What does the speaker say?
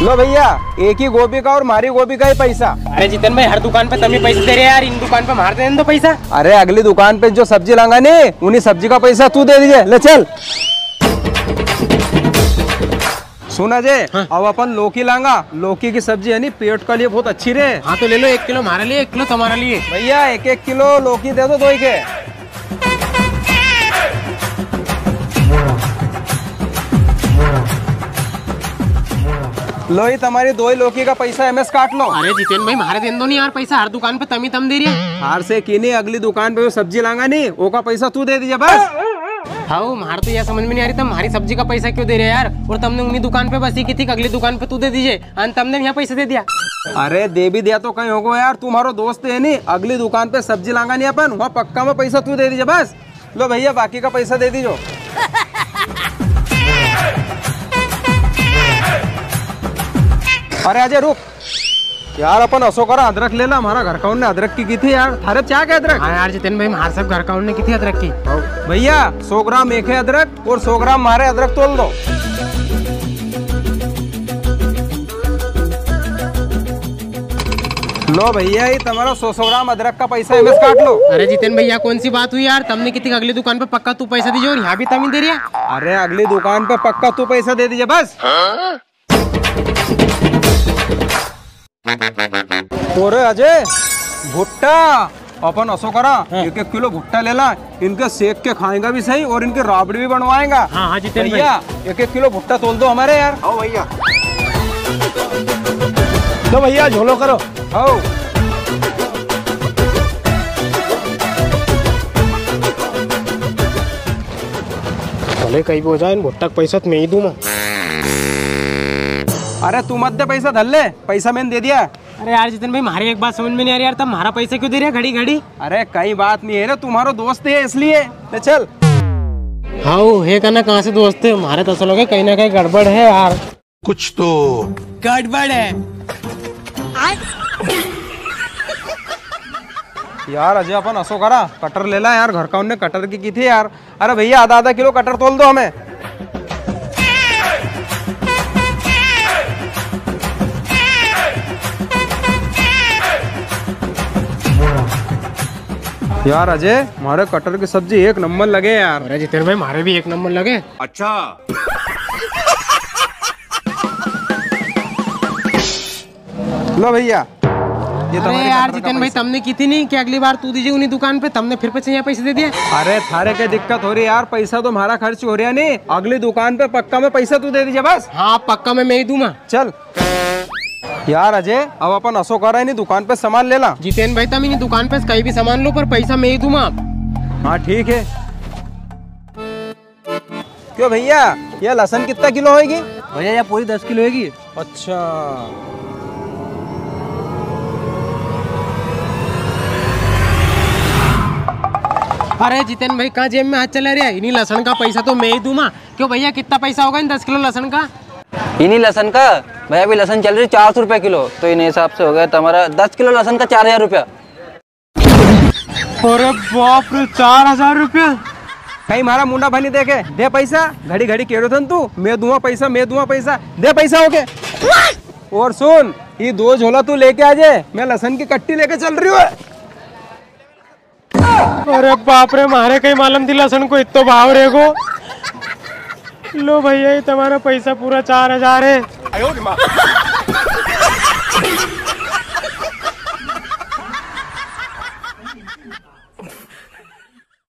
लो भैया, एक ही गोभी का और मारी गोभी का ही पैसा। अरे जितन भाई, हर दुकान पे तुम ही पैसे दे रहे यार, इन दुकान पे मार दे दो पैसा। अरे अगली दुकान पे जो सब्जी लांगा नहीं, उन्हीं सब्जी का पैसा तू दे दीजिए। ले चल। सुना जे, हाँ? अब अपन लौकी लांगा। लौकी की सब्जी है नी पेट के लिए बहुत अच्छी रहे। हाँ तो ले लो, 1 किलो हमारे लिए, 1 किलो तुम्हारे लिए। भैया 1-1 किलो लौकी दे दो, 2 ही के। लो ही तुम्हारी 2 ही लौकी का पैसा एमएस काट लो। अरे जितेन भाई, मारे दे दो नहीं यार पैसा, हर दुकान पे तम दे रही है। हार से की नहीं, अगली दुकान पे वो सब्जी लांगा नहीं, वो का पैसा तू दे दीजिए बस। हाँ, हमारे तो यह समझ में नहीं आ रही, तुम हमारी सब्जी का पैसा क्यों दे रहे यार? और तुमने उन्हीं दुकान पे बसी की थी, अगली दुकान पे तू दे दीजिए, तुमने यहाँ पैसे दे दिया। अरे दे भी दिया तो कहीं होगा यार, तुम्हारो दोस्त है नहीं। अगली दुकान पे सब्जी लांगा नहीं अपन, वहाँ पक्का में पैसा तू दे दीजिए बस। लो भैया, बाकी का पैसा दे दीजिए। अरे अजय रुक यार, अपन असो करा अदरक ले ला। हमारा घर का ने अदरक की थी यार। थारे क्या क्या अदरक? हाँ यार जितेन भाई, हमारे सब घर का ने की थी अदरक की। भैया 100 ग्राम एक है अदरक, और 100 ग्राम मारे अदरक तोल दो। लो भैया, ये तुम्हारा 100 ग्राम अदरक का पैसा एमएस काट लो। अरे जितेन भैया, कौन सी बात हुई यार? तुमने की थी अगली दुकान पे पक्का तू पैसा दीजिए, और यहाँ भी तुम ही दे रही है। अरे अगली दुकान पे पक्का तू पैसा दे दीजिए बस। तोरे अजय, भुट्टा अपन असो करा, 1-1 किलो भुट्टा ले ला। इनके सेक के खाएगा भी सही, और इनके राबड़ी भी बनवाएगा। हाँ हाँ जितेन भैया 1-1 किलो भुट्टा तोल दो हमारे यार। आओ भैया, तो भैया झोलो करो। आओ। भले कहीं भी हो जाए, भुट्टा का पैसा तो मैं ही दूंगा। अरे तू मत दे पैसा, धर ले पैसा मैंने दे दिया। अरे यार जितेन भाई, हमारी एक बात समझ में नहीं आ रही यार, तुम हमारा पैसा क्यों दे रहे घड़ी घड़ी? अरे कई बात नहीं है रे, तुम्हारा दोस्त है इसलिए। ले चल। हाँ है कहना, कहाँ से दोस्त है हमारे? तो असल हो गए, कहीं ना कहीं गड़बड़ है यार। कुछ तो गड़बड़ है यार। अजय अपन असो करा, कटर ले ला यार, घर का उनने कटर की थी यार। अरे भैया आधा किलो कटर तोल दो हमें। यार अजय, हमारे कटर की सब्जी 1 नंबर लगे यार। अरे जितेन भाई, हमारे भी 1 नंबर लगे। अच्छा। लो भैया, ये अरे यार जितेन भाई, तुमने की थी नहीं कि अगली बार तू दीजिए उन्हीं दुकान पे, तुमने फिर यहाँ पैसे दे दिए। अरे थारे क्या दिक्कत हो रही है यार? पैसा तो हमारा खर्च हो रहा नहीं, अगली दुकान पे पक्का में पैसा तू दे दीजिए बस। हाँ पक्का मैं ही दूंगा। चल यार अजय, अब अपन असो कर रहे नहीं, दुकान पे सामान ले ला। जितेन भाई, तुम इन्हीं दुकान पे कहीं भी सामान लो, पर पैसा मैं ही दूंगा। हाँ ठीक है। क्यों भैया, ये लहसुन कितना किलो होगी? भैया ये पूरी 10 किलो होगी। अच्छा। अरे जितेन भाई, कहाँ जेब में हाथ चला रहे? इन्हीं लहसुन का पैसा तो मैं ही दूंगा। क्यों भैया, कितना पैसा होगा इन 10 किलो लहसुन का? इन्हीं लहसुन का भैया, अभी लहसुन चल रही 400 रुपए किलो, तो इन हिसाब से हो गया तुम्हारा 10 किलो लहसुन का 4000 रुपया। अरे बाप रे, 4000 रुपया! कहीं हमारा मुंडा भाई देखे, दे पैसा। घड़ी घड़ी कह रहे थे तू, मैं दूंगा पैसा, मैं दूंगा पैसा, दे पैसा हो के। और सुन, ये 2 झोला तू लेके आ जाए, मैं लहसुन की कट्टी लेके चल रही हूँ। अरे बाप रे, मारे कहीं मालूम थी लहसुन को इतना भाव रहेगो। लो भैया, ये तुम्हारा पैसा पूरा 4000 है।